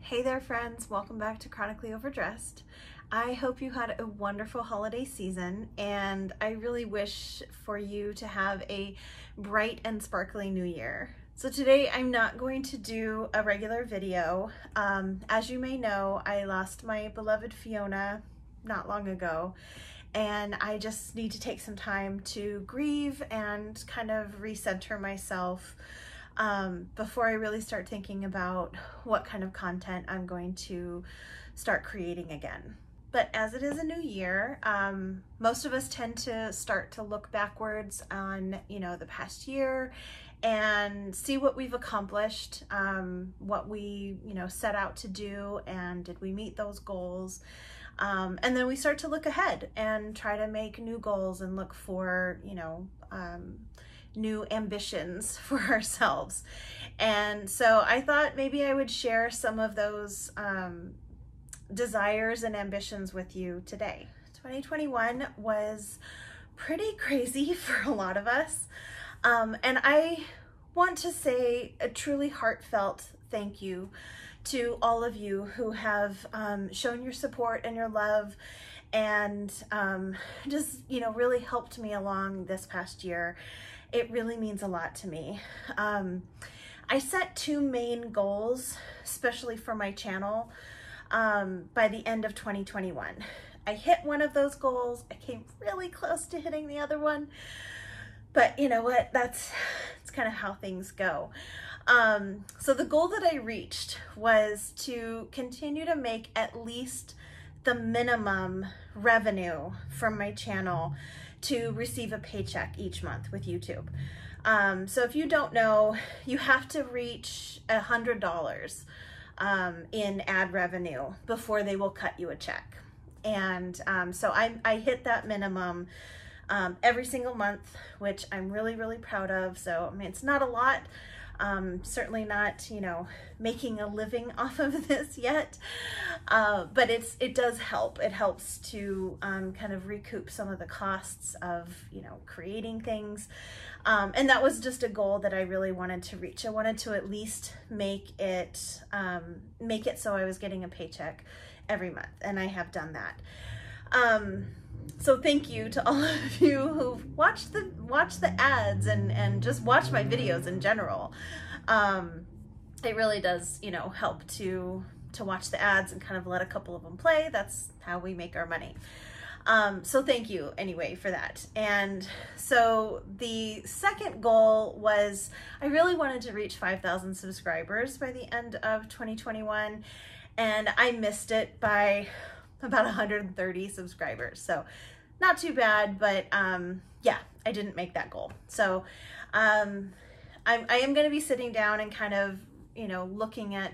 Hey there friends, welcome back to Chronically Overdressed. I hope you had a wonderful holiday season, and I really wish for you to have a bright and sparkly new year. So today I'm not going to do a regular video. As you may know, I lost my beloved Fiona not long ago, and I just need to take some time to grieve and kind of recenter myself before I really start thinking about what kind of content I'm going to start creating again. But as it is a new year, most of us tend to start to look backwards on, the past year and see what we've accomplished, what we, set out to do, and did we meet those goals? And then we start to look ahead and try to make new goals and look for, new ambitions for ourselves. And so I thought maybe I would share some of those desires and ambitions with you today. 2021 was pretty crazy for a lot of us. And I want to say a truly heartfelt thank you to all of you who have shown your support and your love and just, really helped me along this past year. It really means a lot to me. I set two main goals, especially for my channel, by the end of 2021. I hit one of those goals. I came really close to hitting the other one, but you know what? It's kind of how things go. So the goal that I reached was to continue to make at least the minimum revenue from my channel to receive a paycheck each month with YouTube. So if you don't know, you have to reach $100 in ad revenue before they will cut you a check. And so I hit that minimum every single month, which I'm really, really proud of. So, I mean, it's not a lot. Certainly not, making a living off of this yet, but it does help. It helps to kind of recoup some of the costs of, creating things. And that was just a goal that I really wanted to reach. I wanted to at least make it so I was getting a paycheck every month, and I have done that. So thank you to all of you who've watched the ads and just watch my videos in general. It really does, help to watch the ads and kind of let a couple of them play. That's how we make our money. So thank you anyway for that. And so the second goal was I really wanted to reach 5,000 subscribers by the end of 2021, and I missed it by about 130 subscribers. So not too bad, but yeah, I didn't make that goal. So I am going to be sitting down and kind of, looking at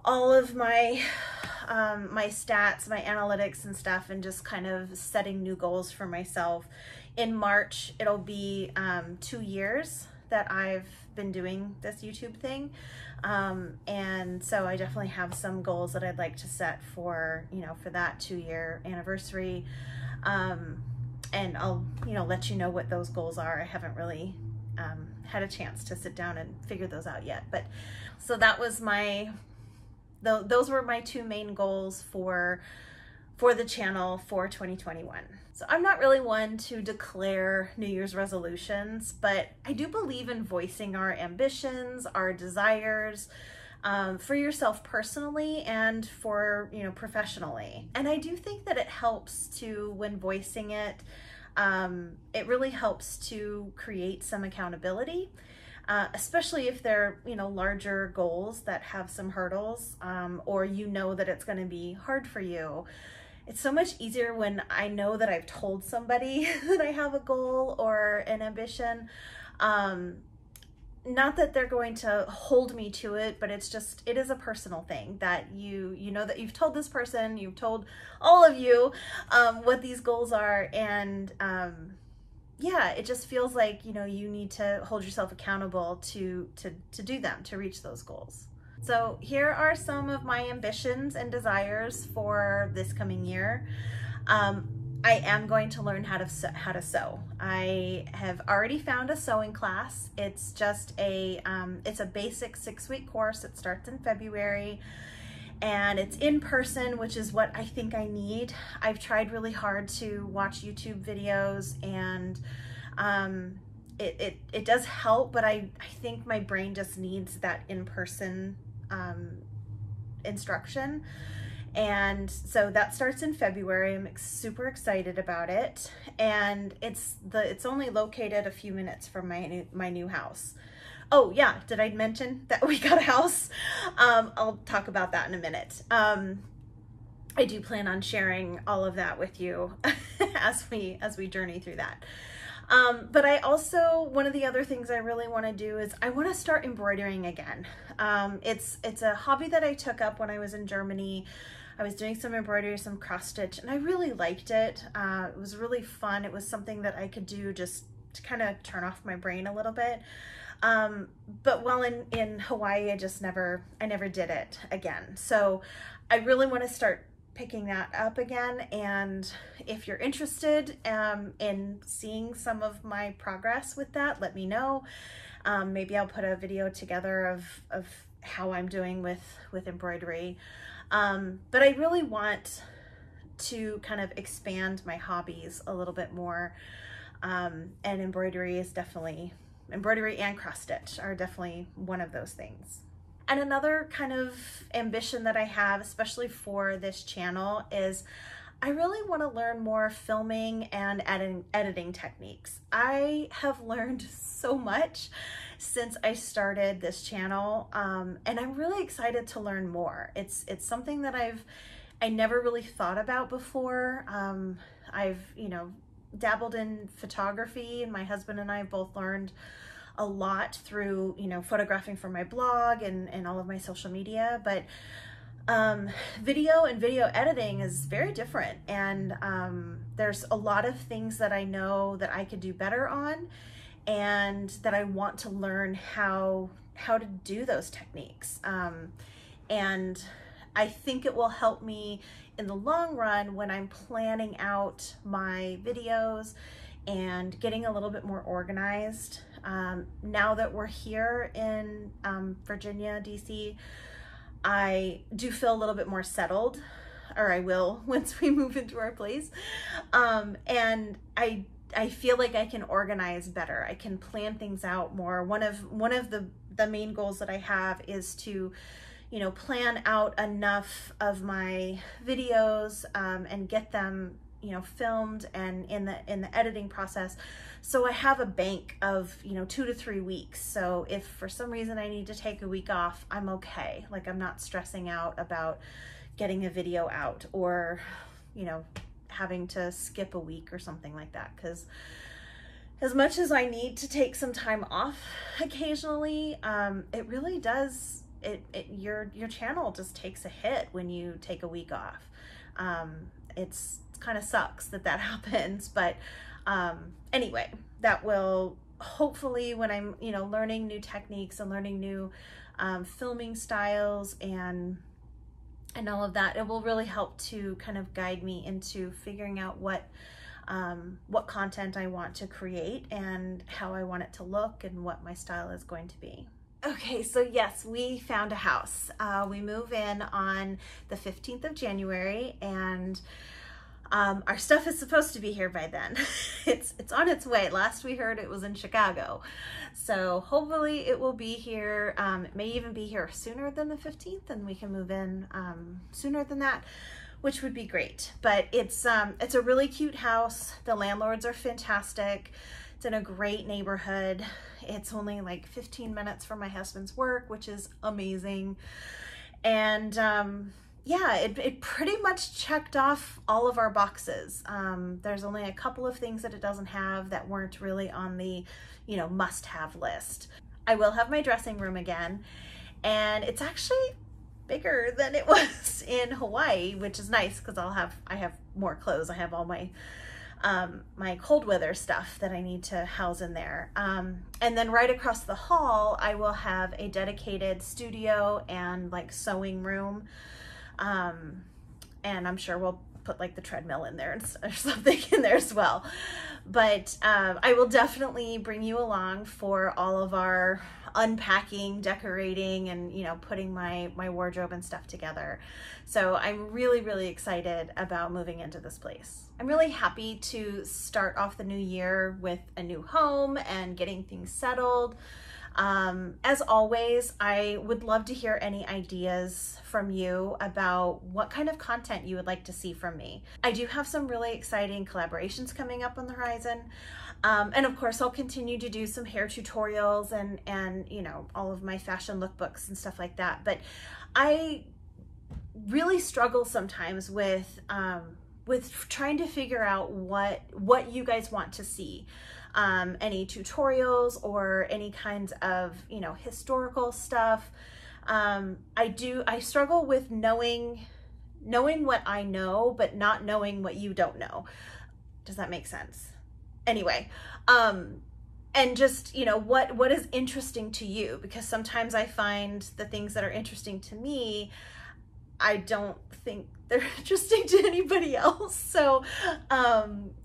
all of my my stats, my analytics and stuff, and just kind of setting new goals for myself. In March, it'll be 2 years that I've been doing this YouTube thing. And so I definitely have some goals that I'd like to set for, for that 2-year anniversary. And I'll, let you know what those goals are. I haven't really, had a chance to sit down and figure those out yet. But so that was those were my two main goals for the channel for 2021. So I'm not really one to declare New Year's resolutions, but I do believe in voicing our ambitions, our desires, for yourself personally and for, professionally. And I do think that it helps to, when voicing it, it really helps to create some accountability. Especially if they're, larger goals that have some hurdles, or that it's going to be hard for you. It's so much easier when I know that I've told somebody that I have a goal or an ambition. Not that they're going to hold me to it, but it is a personal thing that you know that you've told this person, you've told all of you what these goals are, and yeah, it just feels like, you need to hold yourself accountable to do them, to reach those goals. So here are some of my ambitions and desires for this coming year. I am going to learn how to sew. I have already found a sewing class. It's just it's a basic 6-week course. It starts in February, and it's in person, which is what I think I need. I've tried really hard to watch YouTube videos, and it does help, but I think my brain just needs that in-person instruction. And so that starts in February. I'm super excited about it, and it's only located a few minutes from my new house. Oh yeah, did I mention that we got a house? I'll talk about that in a minute. I do plan on sharing all of that with you as we journey through that. But I also, one of the other things I really want to do is I want to start embroidering again. It's a hobby that I took up when I was in Germany. I was doing some embroidery, some cross stitch, and I really liked it. It was really fun. It was something that I could do just to kind of turn off my brain a little bit. But while in Hawaii, I never did it again. So I really want to start picking that up again. And if you're interested in seeing some of my progress with that, let me know. Maybe I'll put a video together of how I'm doing with embroidery. But I really want to kind of expand my hobbies a little bit more. And embroidery and cross stitch are definitely one of those things. And another kind of ambition that I have, especially for this channel, is I really want to learn more filming and editing techniques. I have learned so much since I started this channel, and I'm really excited to learn more. It's something that I never really thought about before. I've dabbled in photography, and my husband and I both learned a lot through photographing for my blog and all of my social media, but video and video editing is very different, and there's a lot of things that I know that I could do better on, and that I want to learn how to do those techniques. And I think it will help me in the long run when I'm planning out my videos and getting a little bit more organized. Now that we're here in Virginia, DC, I do feel a little bit more settled, or I will once we move into our place. And I feel like I can organize better. I can plan things out more. One of the main goals that I have is to plan out enough of my videos and get them filmed and in the editing process, so I have a bank of 2 to 3 weeks. So if for some reason I need to take a week off, I'm okay. Like, I'm not stressing out about getting a video out, or having to skip a week or something like that, because as much as I need to take some time off occasionally, it really does, your channel just takes a hit when you take a week off. It kind of sucks that happens, but anyway, that will hopefully, when I'm learning new techniques and learning new filming styles and all of that, it will really help to kind of guide me into figuring out what content I want to create and how I want it to look and what my style is going to be. Okay, so yes, we found a house. We move in on the 15th of January, and our stuff is supposed to be here by then. It's on its way. Last we heard, it was in Chicago. So hopefully it will be here. It may even be here sooner than the 15th, and we can move in sooner than that, which would be great. But it's a really cute house. The landlords are fantastic. It's in a great neighborhood. It's only like 15 minutes from my husband's work, which is amazing. And yeah, it pretty much checked off all of our boxes. There's only a couple of things that it doesn't have that weren't really on the must-have list. I will have my dressing room again, and it's actually bigger than it was in Hawaii, which is nice because I have more clothes. I have all my my cold weather stuff that I need to house in there. And then right across the hall, I will have a dedicated studio and like sewing room. And I'm sure we'll put like the treadmill in there or something in there as well. But I will definitely bring you along for all of our unpacking, decorating, and, you know, putting my wardrobe and stuff together. So I'm really, really excited about moving into this place. I'm really happy to start off the new year with a new home and getting things settled. As always, I would love to hear any ideas from you about what kind of content you would like to see from me. I do have some really exciting collaborations coming up on the horizon. And of course, I'll continue to do some hair tutorials and you know, all of my fashion lookbooks and stuff like that. But I really struggle sometimes with trying to figure out what you guys want to see. Any tutorials or any kinds of, you know, historical stuff. I struggle with knowing what I know, but not knowing what you don't know. Does that make sense? Anyway, and just, you know, what is interesting to you, because sometimes I find the things that are interesting to me, I don't think they're interesting to anybody else. So,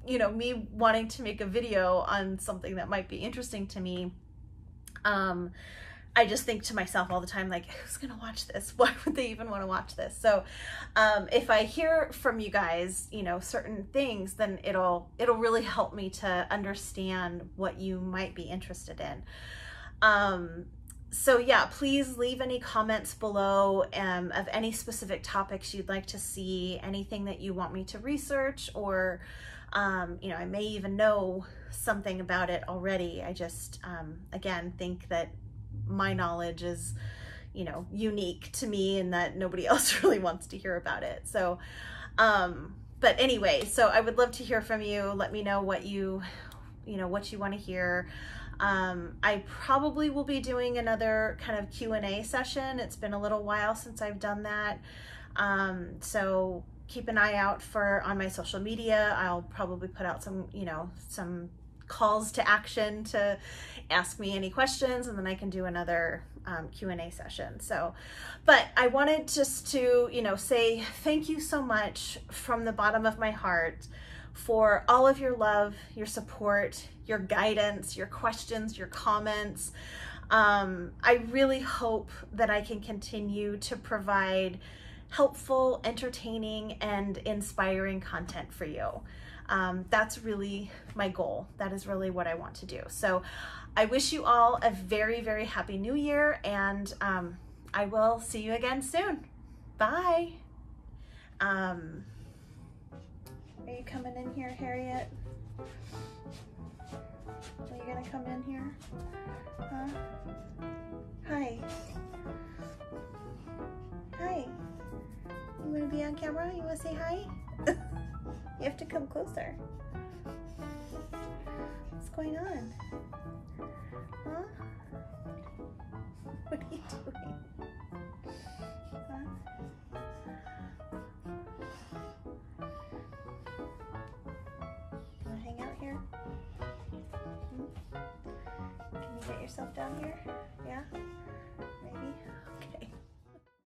you know, me wanting to make a video on something that might be interesting to me, I just think to myself all the time, like, who's gonna watch this? Why would they even want to watch this? So if I hear from you guys, you know, certain things, then it'll really help me to understand what you might be interested in. So yeah, please leave any comments below of any specific topics you'd like to see, anything that you want me to research, or you know, I may even know something about it already. I just, again, think that my knowledge is, you know, unique to me and that nobody else really wants to hear about it. So, but anyway, so I would love to hear from you. Let me know what you want to hear. I probably will be doing another kind of Q&A session. It's been a little while since I've done that. So keep an eye out on my social media. I'll probably put out some, you know, some calls to action to ask me any questions, and then I can do another Q&A session. So, but I wanted just to, you know, say thank you so much from the bottom of my heart for all of your love, your support, your guidance, your questions, your comments. I really hope that I can continue to provide helpful, entertaining, and inspiring content for you. That's really my goal. That is really what I want to do. So I wish you all a very, very happy new year, and I will see you again soon. Bye. Are you coming in here, Harriet? Are you gonna come in here? Huh? Hi. Hi. You wanna be on camera? You wanna say hi? You have to come closer. What's going on? Huh? What are you doing? Huh? Wanna hang out here? Can you get yourself down here? Yeah?